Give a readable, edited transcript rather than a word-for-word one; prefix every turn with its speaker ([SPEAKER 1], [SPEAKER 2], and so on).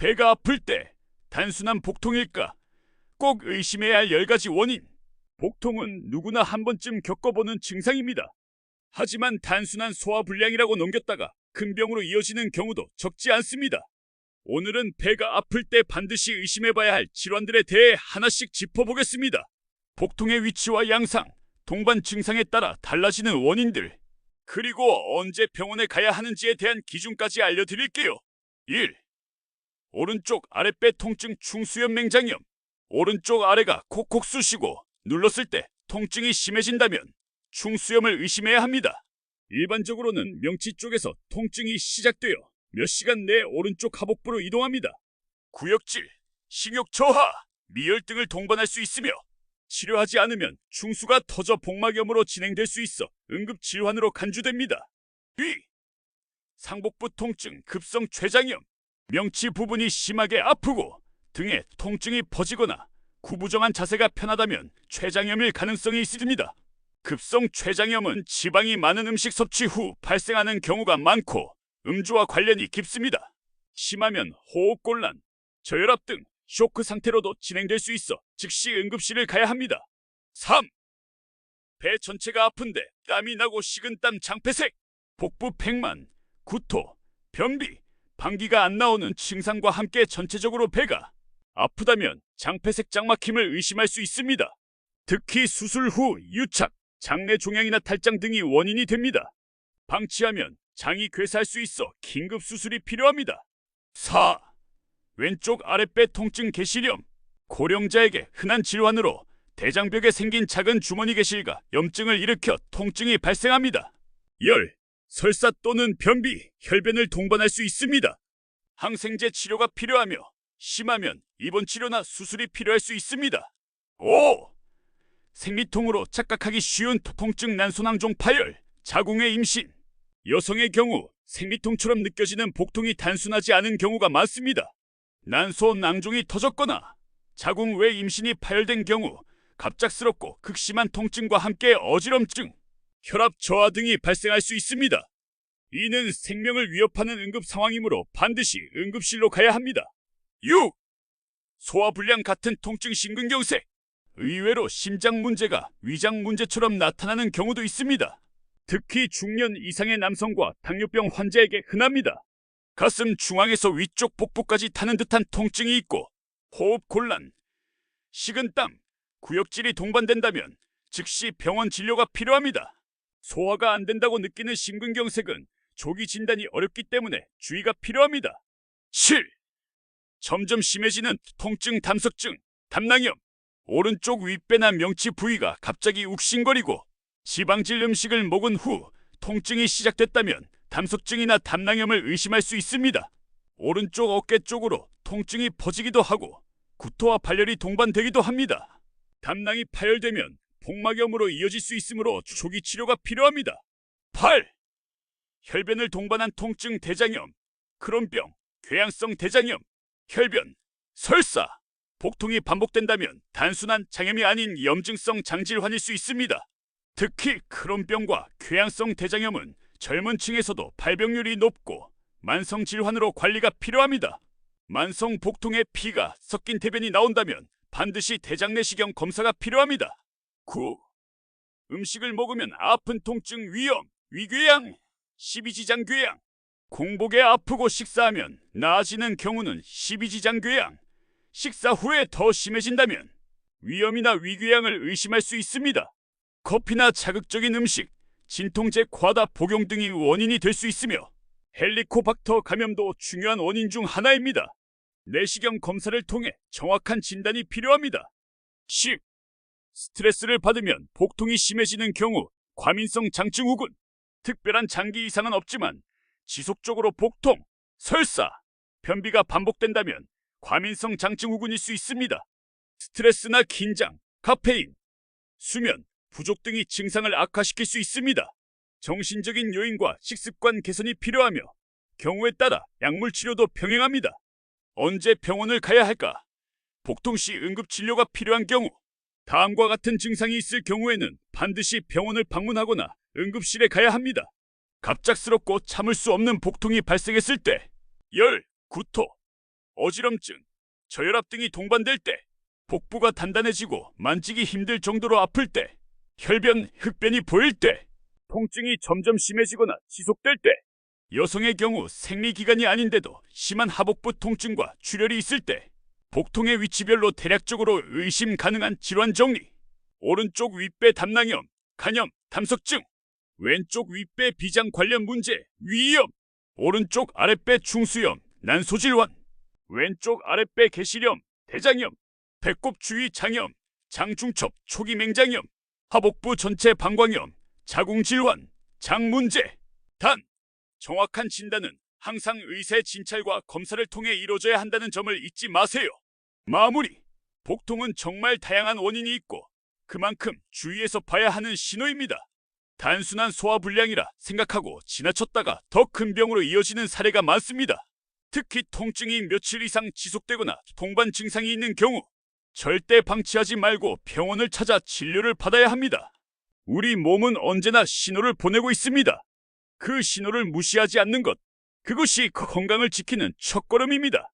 [SPEAKER 1] 배가 아플 때 단순한 복통일까? 꼭 의심해야 할 10가지 원인. 복통은 누구나 한 번쯤 겪어보는 증상입니다. 하지만 단순한 소화불량이라고 넘겼다가 큰 병으로 이어지는 경우도 적지 않습니다. 오늘은 배가 아플 때 반드시 의심해봐야 할 질환들에 대해 하나씩 짚어보겠습니다. 복통의 위치와 양상, 동반 증상에 따라 달라지는 원인들, 그리고 언제 병원에 가야 하는지에 대한 기준까지 알려드릴게요. 1. 오른쪽 아랫배 통증 충수염 맹장염. 오른쪽 아래가 콕콕 쑤시고 눌렀을 때 통증이 심해진다면 충수염을 의심해야 합니다. 일반적으로는 명치 쪽에서 통증이 시작되어 몇 시간 내에 오른쪽 하복부로 이동합니다. 구역질, 식욕 저하, 미열 등을 동반할 수 있으며 치료하지 않으면 충수가 터져 복막염으로 진행될 수 있어 응급질환으로 간주됩니다. 2. 상복부 통증 급성 췌장염. 명치 부분이 심하게 아프고 등에 통증이 퍼지거나 구부정한 자세가 편하다면 췌장염일 가능성이 있습니다. 급성 췌장염은 지방이 많은 음식 섭취 후 발생하는 경우가 많고 음주와 관련이 깊습니다. 심하면 호흡곤란, 저혈압 등 쇼크 상태로도 진행될 수 있어 즉시 응급실을 가야 합니다. 3. 배 전체가 아픈데 땀이 나고 식은땀 장폐색, 복부 팽만, 구토, 변비, 방귀가 안 나오는 증상과 함께 전체적으로 배가 아프다면 장폐색 장막힘을 의심할 수 있습니다. 특히 수술 후 유착, 장내 종양이나 탈장 등이 원인이 됩니다. 방치하면 장이 괴사할 수 있어 긴급 수술이 필요합니다. 4. 왼쪽 아랫배 통증 개시염. 고령자에게 흔한 질환으로 대장벽에 생긴 작은 주머니 개실과 염증을 일으켜 통증이 발생합니다. 열, 설사 또는 변비, 혈변을 동반할 수 있습니다. 항생제 치료가 필요하며 심하면 입원 치료나 수술이 필요할 수 있습니다. 5. 생리통으로 착각하기 쉬운 통증 난소낭종 파열, 자궁의 임신. 여성의 경우 생리통처럼 느껴지는 복통이 단순하지 않은 경우가 많습니다. 난소 낭종이 터졌거나 자궁 외 임신이 파열된 경우 갑작스럽고 극심한 통증과 함께 어지럼증, 혈압 저하 등이 발생할 수 있습니다. 이는 생명을 위협하는 응급 상황이므로 반드시 응급실로 가야 합니다. 6. 소화불량 같은 통증 심근경색. 의외로 심장 문제가 위장 문제처럼 나타나는 경우도 있습니다. 특히 중년 이상의 남성과 당뇨병 환자에게 흔합니다. 가슴 중앙에서 위쪽 복부까지 타는 듯한 통증이 있고 호흡 곤란, 식은땀, 구역질이 동반된다면 즉시 병원 진료가 필요합니다. 소화가 안 된다고 느끼는 심근경색은 조기 진단이 어렵기 때문에 주의가 필요합니다. 7. 점점 심해지는 통증 담석증, 담낭염. 오른쪽 윗배나 명치 부위가 갑자기 욱신거리고 지방질 음식을 먹은 후 통증이 시작됐다면 담석증이나 담낭염을 의심할 수 있습니다. 오른쪽 어깨 쪽으로 통증이 퍼지기도 하고 구토와 발열이 동반되기도 합니다. 담낭이 파열되면 복막염으로 이어질 수 있으므로 조기 치료가 필요합니다. 8. 혈변을 동반한 통증 대장염, 크론병, 궤양성 대장염, 혈변, 설사, 복통이 반복된다면 단순한 장염이 아닌 염증성 장질환일 수 있습니다. 특히 크론병과 궤양성 대장염은 젊은 층에서도 발병률이 높고 만성 질환으로 관리가 필요합니다. 만성 복통에 피가 섞인 대변이 나온다면 반드시 대장내시경 검사가 필요합니다. 9. 음식을 먹으면 아픈 통증 위염, 위궤양, 십이지장궤양. 공복에 아프고 식사하면 나아지는 경우는 십이지장궤양. 식사 후에 더 심해진다면 위염이나 위궤양을 의심할 수 있습니다. 커피나 자극적인 음식, 진통제 과다 복용 등이 원인이 될 수 있으며 헬리코박터 감염도 중요한 원인 중 하나입니다. 내시경 검사를 통해 정확한 진단이 필요합니다. 10. 스트레스를 받으면 복통이 심해지는 경우 과민성 장증 후군. 특별한 장기 이상은 없지만 지속적으로 복통, 설사, 변비가 반복된다면 과민성 장증 후군일 수 있습니다. 스트레스나 긴장, 카페인, 수면, 부족 등이 증상을 악화시킬 수 있습니다. 정신적인 요인과 식습관 개선이 필요하며 경우에 따라 약물 치료도 병행합니다. 언제 병원을 가야 할까? 복통 시 응급진료가 필요한 경우, 다음과 같은 증상이 있을 경우에는 반드시 병원을 방문하거나 응급실에 가야 합니다. 갑작스럽고 참을 수 없는 복통이 발생했을 때 열, 구토, 어지럼증, 저혈압 등이 동반될 때, 복부가 단단해지고 만지기 힘들 정도로 아플 때, 혈변, 흑변이 보일 때, 통증이 점점 심해지거나 지속될 때, 여성의 경우 생리기간이 아닌데도 심한 하복부 통증과 출혈이 있을 때, 복통의 위치별로 대략적으로 의심 가능한 질환 정리. 오른쪽 윗배 담낭염, 간염, 담석증. 왼쪽 윗배 비장 관련 문제, 위염. 오른쪽 아랫배 충수염, 난소질환. 왼쪽 아랫배 개시염, 대장염. 배꼽 주위 장염, 장중첩, 초기 맹장염. 하복부 전체 방광염, 자궁질환, 장문제. 단, 정확한 진단은 항상 의사의 진찰과 검사를 통해 이루어져야 한다는 점을 잊지 마세요. 마무리. 복통은 정말 다양한 원인이 있고 그만큼 주의해서 봐야 하는 신호입니다. 단순한 소화불량이라 생각하고 지나쳤다가 더 큰 병으로 이어지는 사례가 많습니다. 특히 통증이 며칠 이상 지속되거나 동반 증상이 있는 경우 절대 방치하지 말고 병원을 찾아 진료를 받아야 합니다. 우리 몸은 언제나 신호를 보내고 있습니다. 그 신호를 무시하지 않는 것, 그것이 건강을 지키는 첫걸음입니다.